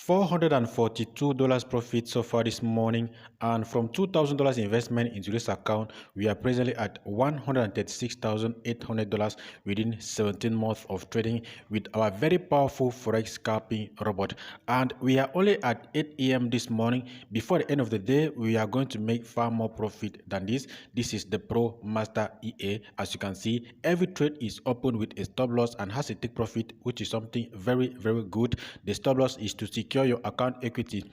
$442 profit so far this morning, and from $2,000 investment into this account, we are presently at $136,800 within 17 months of trading with our very powerful forex scalping robot. And we are only at 8 a.m. this morning. Before the end of the day, we are going to make far more profit than this. This is the Pro Master EA. As you can see, every trade is open with a stop loss and has a take profit, which is something very, very good. The stop loss is to secure your account equity.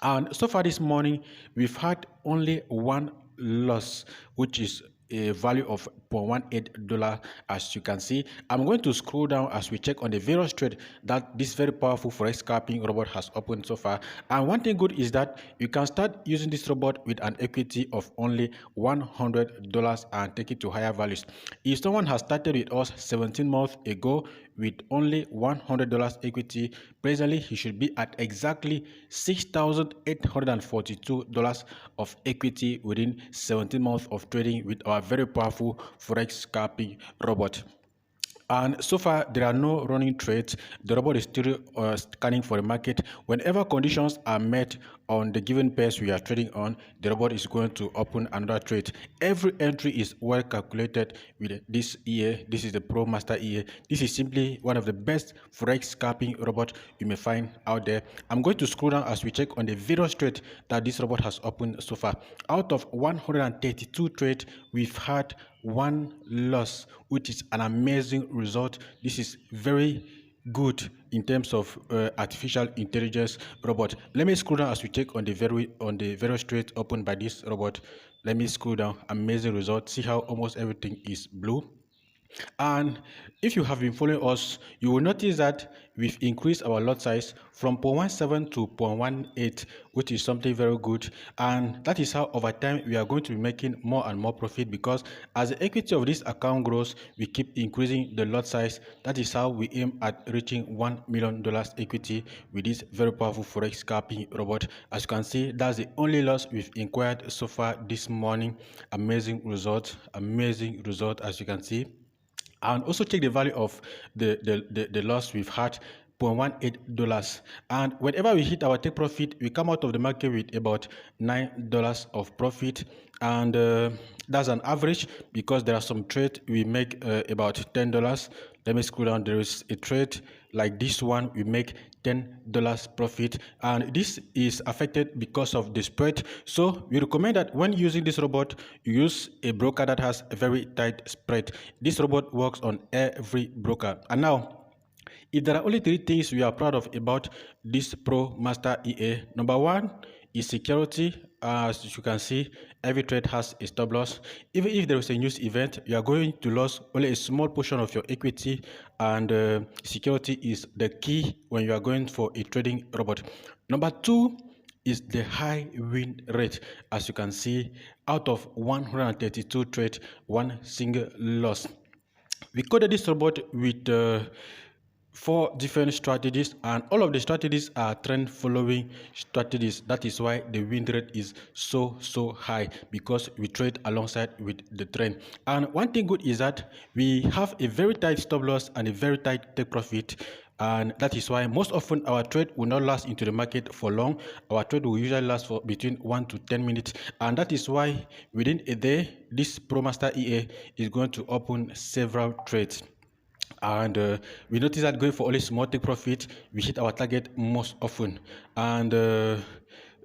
And so far this morning, we've had only one loss, which is a value of $0.18. As you can see, I'm going to scroll down as we check on the various trade that this very powerful forex scalping robot has opened so far. And one thing good is that you can start using this robot with an equity of only $100 and take it to higher values. If someone has started with us 17 months ago with only $100 equity, presently he should be at exactly $6,842 of equity within 17 months of trading with our very powerful forex scalping robot. And so far, there are no running trades. The robot is still scanning for the market. Whenever conditions are met on the given pairs we are trading on, the robot is going to open another trade. Every entry is well calculated with this EA. This is the Pro Master EA. This is simply one of the best forex scalping robot you may find out there. I'm going to scroll down as we check on the various trades that this robot has opened so far. Out of 132 trades, we've had one loss, which is an amazing result. This is very good in terms of artificial intelligence robot. Let me scroll down as we check on the various trades opened by this robot. Let me scroll down. Amazing result. See how almost everything is blue. And if you have been following us, you will notice that we've increased our lot size from 0.17 to 0.18, which is something very good. And that is how over time we are going to be making more and more profit, because as the equity of this account grows, we keep increasing the lot size. That is how we aim at reaching $1 million equity with this very powerful forex scalping robot. As you can see, that's the only loss we've incurred so far this morning. Amazing result as you can see. And also check the value of the loss we've had, $0.18. And whenever we hit our take profit, we come out of the market with about $9 of profit. And that's an average, because there are some trades we make about $10. Let me scroll down. There is a trade like this one, we make $10 profit, and this is affected because of the spread. So we recommend that when using this robot, you use a broker that has a very tight spread. This robot works on every broker. And now, if there are only 3 things we are proud of about this Pro Master EA, number 1 is security. As you can see, every trade has a stop loss. Even if there is a news event, you are going to lose only a small portion of your equity, and security is the key when you are going for a trading robot. Number 2 is the high win rate. As you can see, out of 132 trades, one single loss. We coded this robot with 4 different strategies, and all of the strategies are trend following strategies. That is why the win rate is so high, because we trade alongside with the trend. And one thing good is that we have a very tight stop loss and a very tight take profit, and that is why most often our trade will not last into the market for long. Our trade will usually last for between 1 to 10 minutes, and that is why within a day this Pro Master EA is going to open several trades. And we notice that going for only small take profit, we hit our target most often. And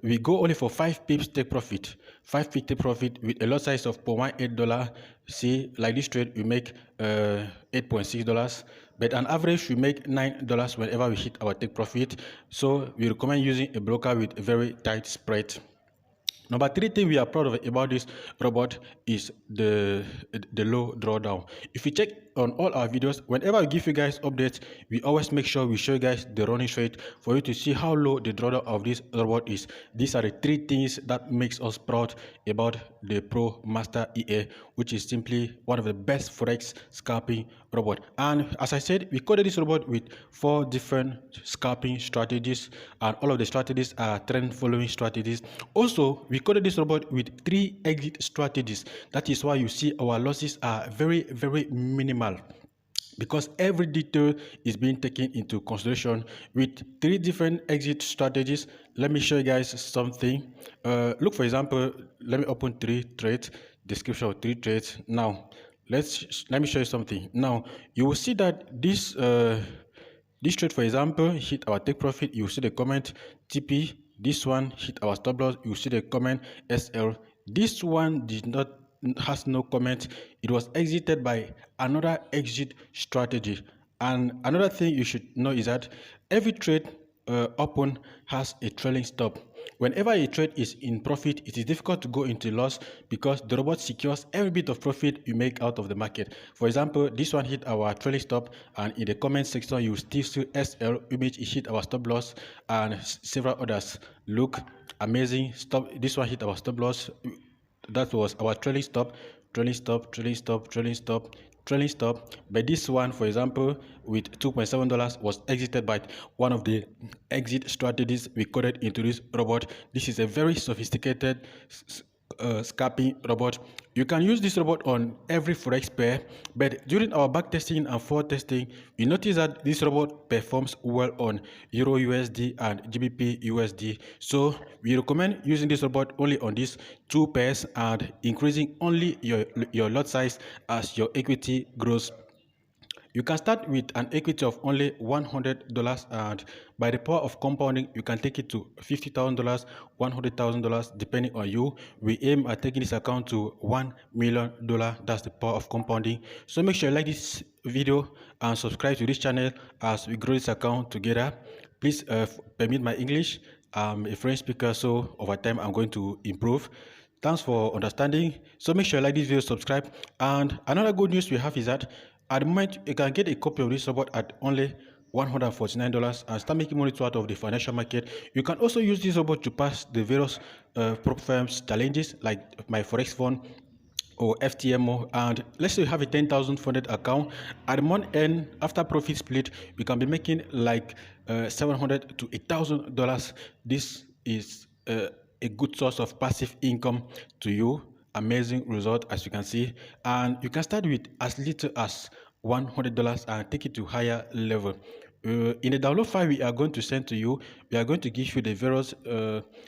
we go only for 5 pips take profit, 5 pips take profit with a lot size of $0.18. See, like this trade, we make $8.6, but on average we make $9 whenever we hit our take profit. So we recommend using a broker with a very tight spread. Number 3 thing we are proud of about this robot is the low drawdown. If you check on all our videos, whenever we give you guys updates, we always make sure we show you guys the running rate for you to see how low the drawdown of this robot is. These are the 3 things that makes us proud about the Pro Master EA, which is simply one of the best forex scalping robot. And as I said, we coded this robot with 4 different scalping strategies, and all of the strategies are trend following strategies. Also, we coded this robot with 3 exit strategies. That is why you see our losses are very minimal. because every detail is being taken into consideration with 3 different exit strategies. Let me show you guys something. Look, for example, let me open 3 trades, description of 3 trades. Now let me show you something. Now you will see that this trade, for example, hit our take profit. You will see the comment TP. This one hit our stop loss. You will see the comment SL. This one did not, has no comment. It was exited by another exit strategy. And another thing you should know is that every trade open has a trailing stop. Whenever a trade is in profit, it is difficult to go into loss because the robot secures every bit of profit you make out of the market. For example, this one hit our trailing stop, and in the comment section you still see SL image, it hit our stop loss, and several others. Look, amazing. Stop. This one hit our stop loss. That was our trailing stop, trailing stop, trailing stop, trailing stop, trailing stop. But this one, for example, with $2.7 was exited by one of the exit strategies we coded into this robot. This is a very sophisticated scalping robot. You can use this robot on every forex pair, but during our back testing and forward testing, we noticed that this robot performs well on Euro USD and GBP USD. So we recommend using this robot only on these 2 pairs and increasing only your lot size as your equity grows. You can start with an equity of only $100, and by the power of compounding, you can take it to $50,000, $100,000, depending on you. We aim at taking this account to $1 million. That's the power of compounding. So make sure you like this video and subscribe to this channel as we grow this account together. Please permit my English. I'm a French speaker, so over time I'm going to improve. Thanks for understanding. So make sure you like this video, subscribe. And another good news we have is that at the moment, you can get a copy of this robot at only $149 and start making money out of the financial market. You can also use this robot to pass the various prop firms challenges like my forex fund or FTMO. And let's say you have a 10,000 funded account. At the month end, after profit split, you can be making like $700 to $1,000. This is a good source of passive income to you. Amazing result, as you can see. And you can start with as little as $100 and take it to higher level. In the download file we are going to send to you, we are going to give you the various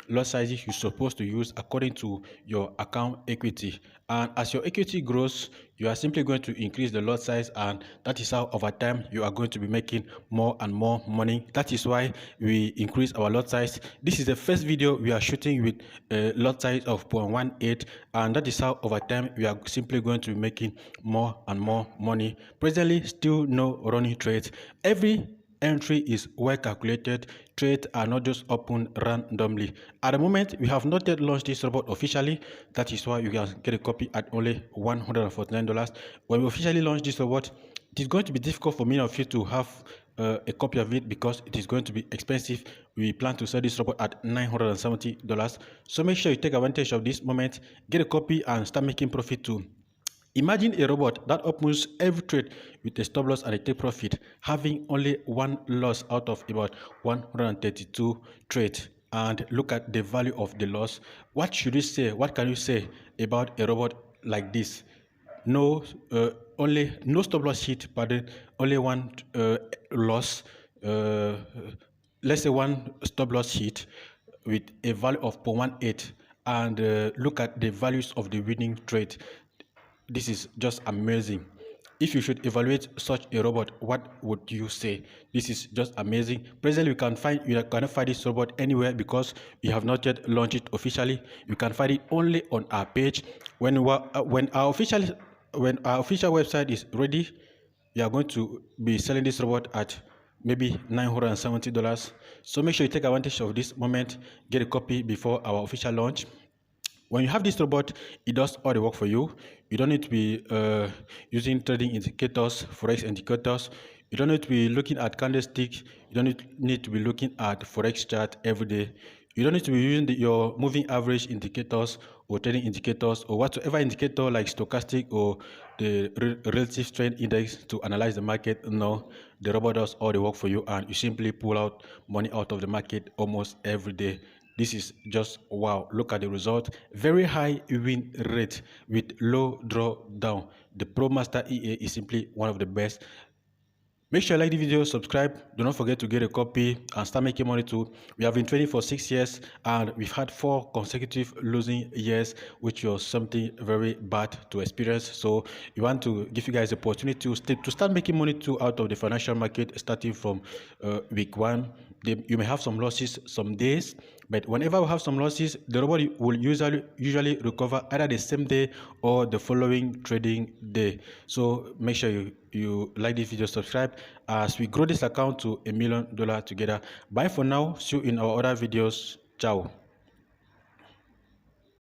lot sizes you're supposed to use according to your account equity. And as your equity grows, you are simply going to increase the lot size, and that is how over time you are going to be making more and more money. That is why we increase our lot size. This is the first video we are shooting with a lot size of 0.18, and that is how over time we are simply going to be making more and more money. Presently, still no running trades. Every entry is well calculated. Trades are not just open randomly. At the moment, we have not yet launched this robot officially. That is why you can get a copy at only $149. When we officially launch this robot, it is going to be difficult for many of you to have a copy of it because it is going to be expensive. We plan to sell this robot at $970. So make sure you take advantage of this moment, get a copy, and start making profit too. Imagine a robot that opens every trade with a stop loss and a take profit, having only one loss out of about 132 trades. And look at the value of the loss. What should you say? What can you say about a robot like this? No, only no stop loss hit, but only one loss. Let's say one stop loss hit with a value of 0.18, and look at the values of the winning trade. This is just amazing. If you should evaluate such a robot, what would you say? This is just amazing. Presently, you cannot find this robot anywhere because we have not yet launched it officially. You can find it only on our page. When our official website is ready, we are going to be selling this robot at maybe $970. So make sure you take advantage of this moment. Get a copy before our official launch. When you have this robot, it does all the work for you. You don't need to be using trading indicators, forex indicators. You don't need to be looking at candlestick. You don't need to be looking at forex chart every day. You don't need to be using your moving average indicators or trading indicators or whatsoever indicator like stochastic or the relative strength index to analyze the market. No, the robot does all the work for you, and you simply pull out money out of the market almost every day. This is just wow. Look at the result. Very high win rate with low drawdown. The ProMaster EA is simply one of the best. Make sure you like the video, subscribe, do not forget to get a copy and start making money too. We have been trading for 6 years and we've had 4 consecutive losing years, which was something very bad to experience. So we want to give you guys the opportunity to start making money too out of the financial market starting from week 1. You may have some losses some days, but whenever we have some losses, the robot will usually recover either the same day or the following trading day. So make sure you like this video, subscribe as we grow this account to $1 million together. Bye for now. See you in our other videos. Ciao.